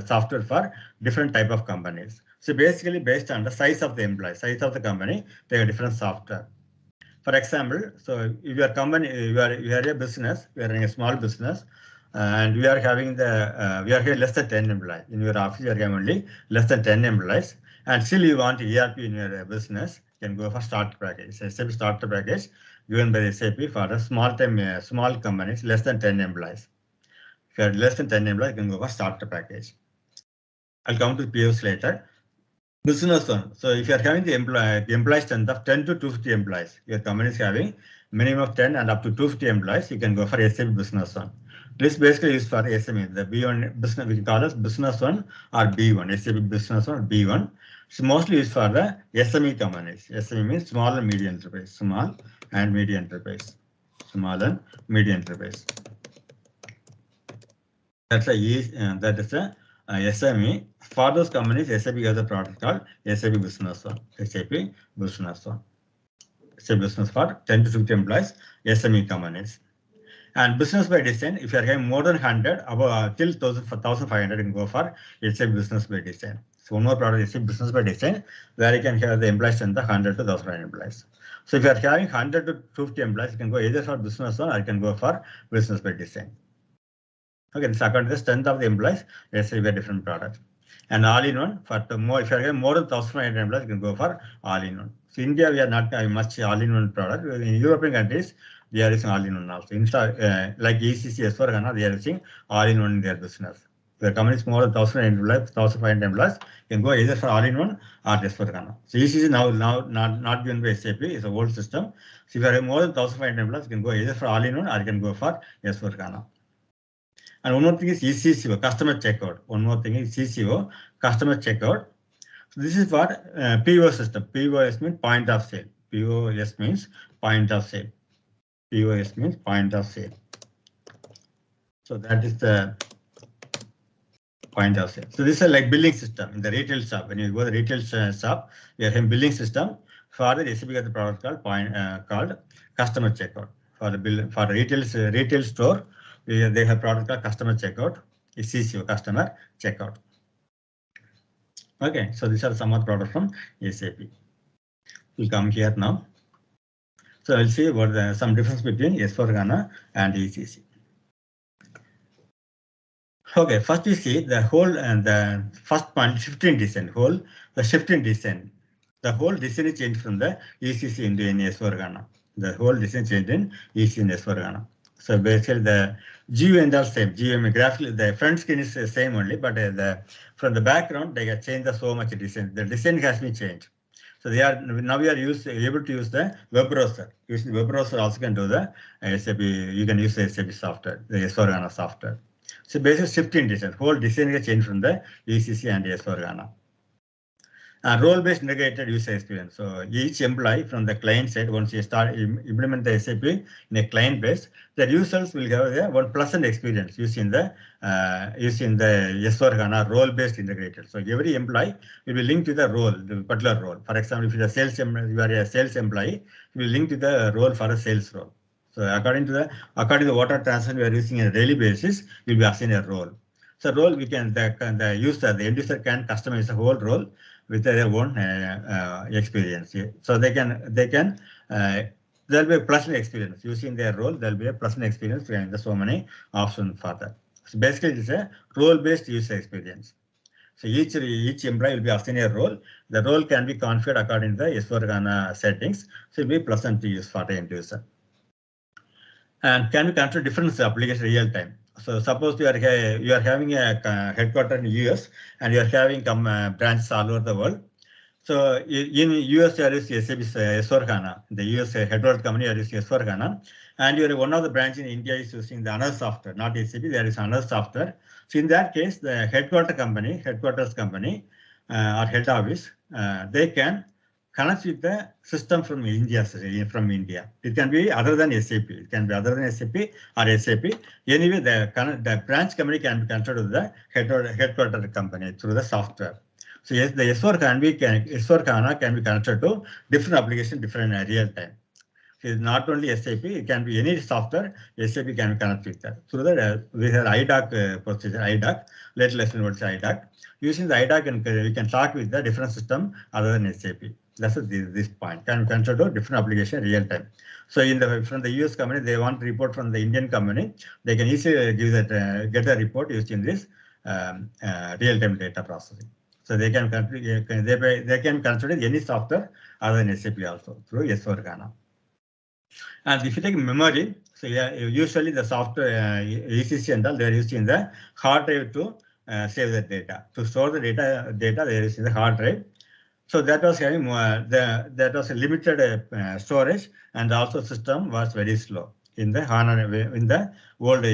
software for different type of companies. So basically based on the size of the employee, size of the company, they have different software. For example, so if your company, you are a business, you are in a small business, and we are having less than 10 employees. In your office, you are having only less than 10 employees, and still you want ERP in your business, you can go for starter package. SAP starter package given by SAP for the small companies, less than 10 employees. If you are less than 10 employees, you can go for starter package. I'll come to POs later. Business one. So if you are having the employee strength of 10 to 250 employees, your company is having minimum of 10 and up to 250 employees, you can go for SAP business one. This basically is for SME, the B1 business, we call it business one or B1, SAP business one or B1. It's mostly used for the SME companies. SME means small and medium enterprise, small and medium enterprise, small and medium enterprise. That is a SME. For those companies, SAP has a product called SAP Business One. SAP Business One. SAP Business for 10 to 50 employees, SME companies. And business by design, if you are having more than 100, above till 1,500, you can go for SAP Business by design. So one more product, SAP Business by design, where you can have the employees strength of 100 to 1,500 employees. So if you are having 100 to 50 employees, you can go either for business one or you can go for business by design. Okay, this according to the strength of the employees, let's say we have different products. And all-in-one, for the more, if you are having more than 1,500 employees, you can go for all-in-one. So India, we are not having much all-in-one product. In European countries, they are using all-in-one also. Like ECC, S4HANA, they are using all-in-one in their business. The company is more than 1,500 employees, you can go either for all-in-one or S4HANA. So ECC now not given by SAP, it's a old system. So if you have more than 1,500 employees, you can go either for all-in-one or you can go for S4HANA. And one more thing is ECCO, customer checkout. One more thing is CCO, customer checkout. So this is what POS system. POS means point of sale. POS means point of sale. POS means point of sale. So that is the point of sale. So this is like billing system in the retail shop. When you go to the retail shop, you have a billing system. For the SAP got the product called customer checkout. For the retail store, they have product called customer checkout. It's CCO, customer checkout. Okay, so these are some of the products from SAP. We'll come here now. So I'll see what some difference between S4HANA and ECC. Okay, first we see the whole and the first point, shifting design. The shifting design. The whole design is changed from the ECC into S4HANA. The whole design changed in ECC and S4HANA. So basically the GUI and all same. GUI graphically the front screen is the same only, but from the background they have changed so much design. The design has been changed. So now we are able to use the web browser. Using the web browser also can do the SAP. You can use the SAP software, the S4HANA software. So basically shifting design. Whole design has changed from the ECC and S4HANA. Role-based integrated user experience. So each employee from the client side, once you start implement the SAP in a client base, the users will have one pleasant experience using the S4HANA role-based integrated. So every employee will be linked to the role, the particular role. For example, if you are a sales employee, you will link to the role for a sales role. So according to the water transaction we are using on a daily basis, you will be assigned a role. So role the end user can customize the whole role with their own experience. So they can there will be a pleasant experience using their role. There will be a pleasant experience and there's so many options for that. So basically, it's a role-based user experience. So each employee will be assigned a role. The role can be configured according to the S4HANA settings. So it will be pleasant to use for the end user. And can be control different applications real time. So suppose you are having a headquarters in US and you are having branches all over the world. So in US you are using SAP S4HANA. The US headquarters company are using S4HANA, and you are one of the branch in India is using the another software, not SAP. There is another software. So in that case, the headquarters company or head office, they can connect with the system from India. It can be other than SAP. It can be other than SAP or SAP. Anyway, the branch company can be connected to the headquarters company through the software. So yes, the S4HANA can be connected to different applications, different real time. So it's not only SAP, it can be any software. SAP can be connected with that. Through the we have IDOC procedure. IDOC. Let's listen what is IDOC. Using the IDOC, we can talk with the different system other than SAP. That's this point. Can be connected to different application real time. So from the US company, they want report from the Indian company. They can easily get the report using this real time data processing. So they can consider any software other than SAP also through S4HANA. And if you take memory, so yeah, usually the software ECC and all, they are using the hard drive to save the data. To store the data they are using the hard drive. So that was having that was a limited storage, and also system was very slow in the HANA in the old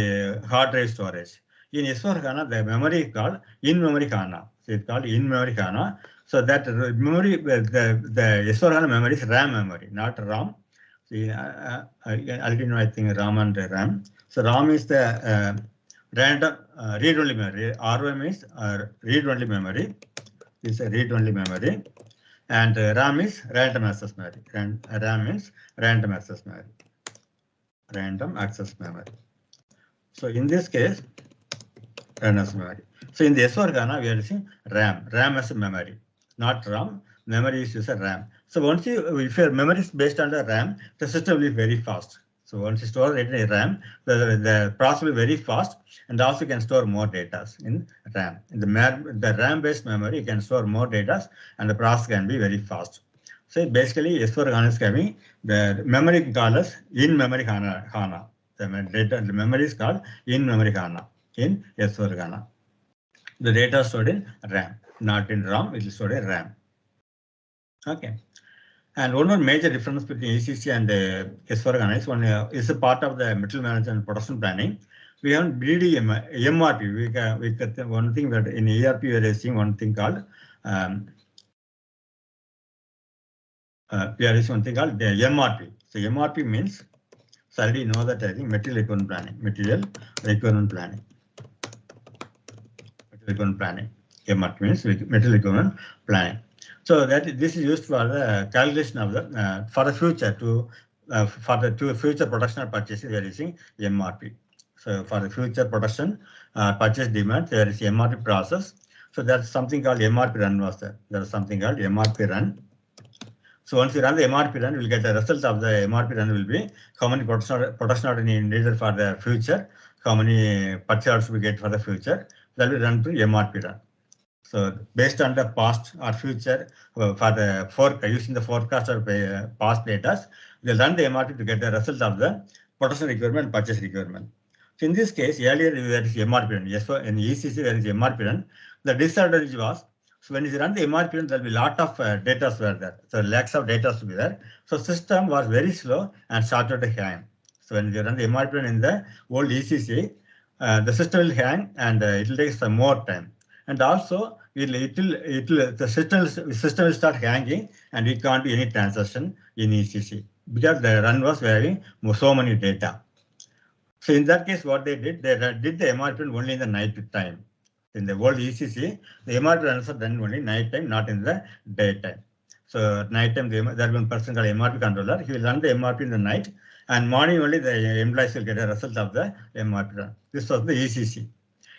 hard drive storage. In S4HANA, the memory is called in-memory HANA. So it's called in-memory HANA. So that memory, the S4HANA memory is RAM memory, not ROM. So I think ROM and RAM. So ROM is the random read-only memory. ROM is read-only memory. This is a read-only memory. And RAM is random access memory. RAM is random access memory. Random access memory. So in this case, random memory. So in the S4HANA, we are using RAM. RAM as a memory, not ROM. Memory is used as RAM. So once if your memory is based on the RAM, the system will be very fast. So once you store it in RAM, the process will be very fast, and also can store more data in RAM. In the RAM-based memory, you can store more data, and the process can be very fast. So basically, S4HANA is having the memory called as in-memory HANA. The memory is called in-memory HANA in S4HANA. The data is stored in RAM, not in ROM. It is stored in RAM. Okay. And one more major difference between ECC and S4HANA is a part of the material management and production planning. We have MRP. We got one thing that in ERP we are using one thing called MRP. So MRP means, so already know that I think material requirement planning. Material requirement planning. MRP means material requirement planning. So this is used for the calculation of the for the future for the future production or purchases we are using MRP. So for the future production purchase demand there is MRP process. So that's something called MRP run was there. There is something called MRP run. So once you run the MRP run, you will get the result of the MRP run will be how many production order needed for the future, how many purchase orders we get for the future. That will run through MRP run. So based on the past or future for the using the forecast or past data, they'll run the MRP to get the result of the production requirement, purchase requirement. So in this case, earlier there is MRP run. Yes, so in ECC there is MRP run. The disadvantage was, so when you run the MRP run, there will be a lot of data were there. So lakhs of data to be there. So system was very slow and started to hang. So when you run the MRP run in the old ECC, the system will hang and it will take some more time. And also the system will start hanging and we can't do any transaction in ECC because the run was having so many data. So in that case, what they did the MRP only in the night time. In the old ECC, the MRP runs are done only night time, not in the daytime. So at night time, there will be one person called MRP controller. He will run the MRP in the night, and morning only the employees will get a result of the MRP run. This was the ECC.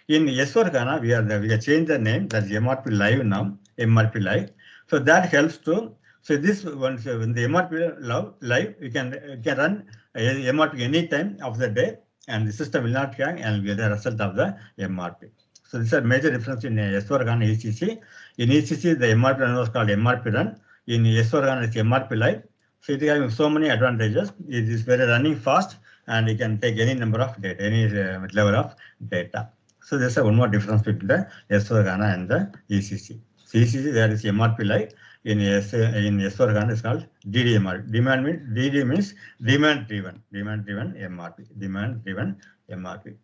In S4HANA, we have changed the name. That's MRP Live now, MRP Live. So that helps to. So this when the MRP Live, you can run MRP any time of the day, and the system will not hang and get the result of the MRP. So this is a major difference in S4HANA ECC. In ECC, the MRP run was called MRP run. In S4HANA, it's MRP Live. So it is having so many advantages. It is very running fast, and you can take any number of data, any level of data. So there's one more difference between the S4HANA and the ECC. So ECC, there is MRP Live. In S4HANA, it's called DDMR. DD means demand driven MRP. Demand driven MRP.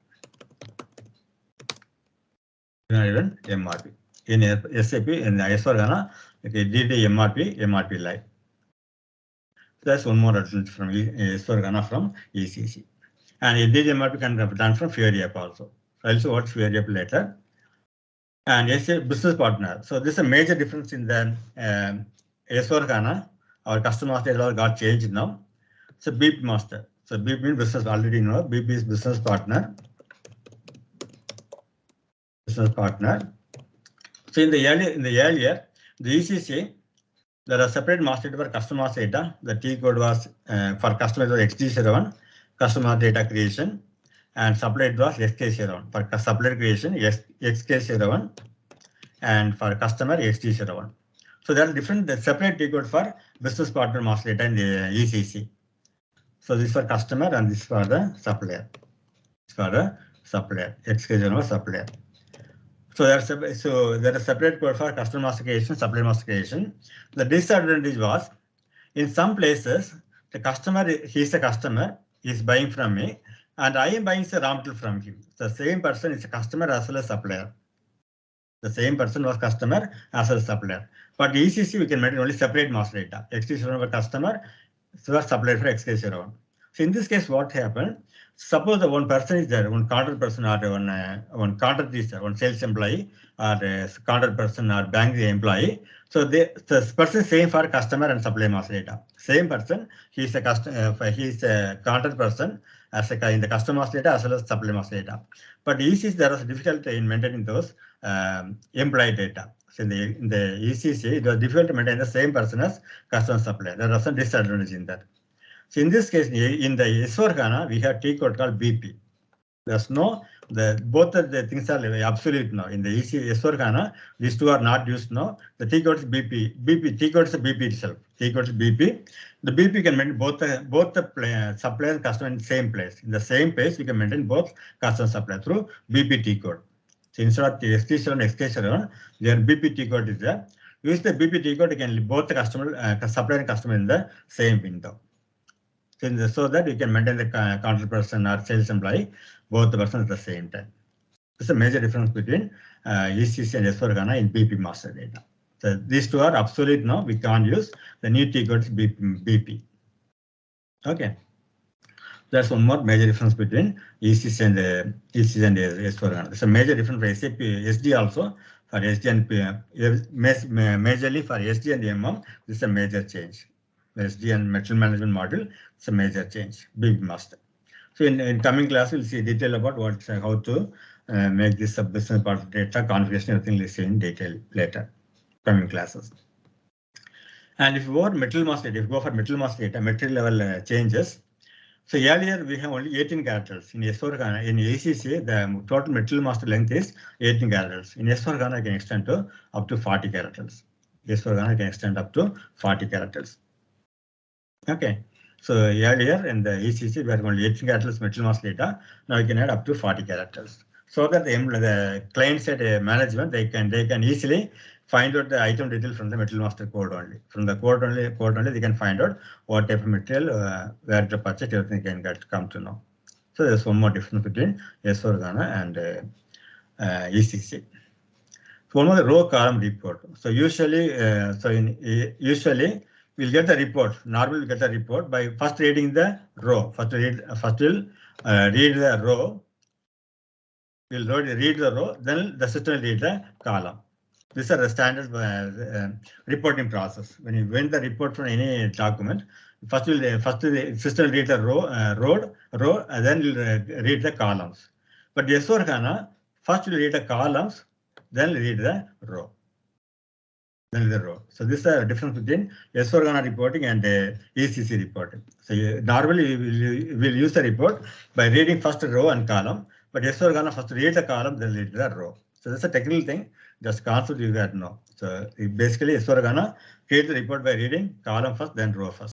In SAP, in S4HANA, okay, DD MRP Live. So that's one more difference from S4HANA from ECC. And DD MRP can be done from Fiori app also. So I'll show what's Fiori app later. And SAP Business Partner. So this is a major difference in the S4HANA. Our customer master got changed now. So BP master. So BP means business, already know. BP is business partner. Business partner. So in the earlier, the ECC, there are separate master data for customer data. The T code was for customer was XD01, customer data creation, and supplier was XK01. For supplier creation, XK01, and for customer XD01. So there are different separate T code for business partner master data in the ECC. So this is for customer and this is for the supplier. It's for the supplier. XK01 was supplier. So there is separate code for customer master creation, supplier master creation. The disadvantage was in some places the customer, he's a customer, he's buying from me, and I am buying the raw material from him. The same person is a customer as well as supplier. The same person was customer as well as supplier. But ECC we can maintain only separate master data. XK01 for customer, so supplier for XK01. So in this case, what happened? Suppose the one person is there, one contract person or one contract is there, one sales employee or a contract person or bank employee. So the person same for customer and supplier master data. Same person, he's a contract person as in the customer master data as well as supplier master data. But ECC there was difficulty in maintaining those employee data. So in the ECC, it was difficult to maintain the same person as customer supplier. There was some disadvantage in that. So in this case, in the S4HANA, we have T code called BP. There's no, both of the things are absolute now. In the S4HANA, these two are not used now. The T code is BP. T code is BP itself. T code is BP. The BP can maintain both the supplier and customer in the same place. In the same place, you can maintain both customer and supplier through BP T code. So instead of XK01, XK01, their BP T code is there. Use the BP T code, you can both the customer, supplier and customer in the same window. So that you can maintain the contract person or sales employee, both the persons at the same time. This is a major difference between ECC and S4HANA in BP master data. So these two are obsolete now. We can't use the new T code BP. Okay. That's one more major difference between ECC and S4HANA. It's a major difference for SAP SD also. For SD and PM, majorly for SD and MM, this is a major change. SD and material management module, it's a major change, BP master. So in coming class, we'll see detail about how to make this business part of data, configuration, everything we'll see in detail later, coming classes. And if you go for material master data, material level changes. So earlier we have only 18 characters. In S4HANA, in ECC, the total material master length is 18 characters. In S4HANA, I can extend to up to 40 characters. S4HANA can extend up to 40 characters. Okay, so earlier in the ECC, we had only 18 characters material master data. Now you can add up to 40 characters. So that the client side management, they can easily find out the item detail from the material master code only. From the code only, they can find out what type of material, where to purchase, everything can come to know. So there's one more difference between S4HANA and ECC. one more row column report. So usually, usually we'll get the report. Normally we'll get the report by first reading the row. First we'll read the row. We'll read the row, then the system will read the column. These are the standard reporting process. When you win the report from any document, first the system will read the row, and then you'll read the columns. But S4HANA, first will read the columns, then read the row. So this is the difference between S4HANA reporting and ECC reporting. So normally we'll use the report by reading first row and column, but S4HANA first read the column, then read the row. So that's a technical thing, just concept you got to know. So basically S4HANA create the report by reading column first, then row first.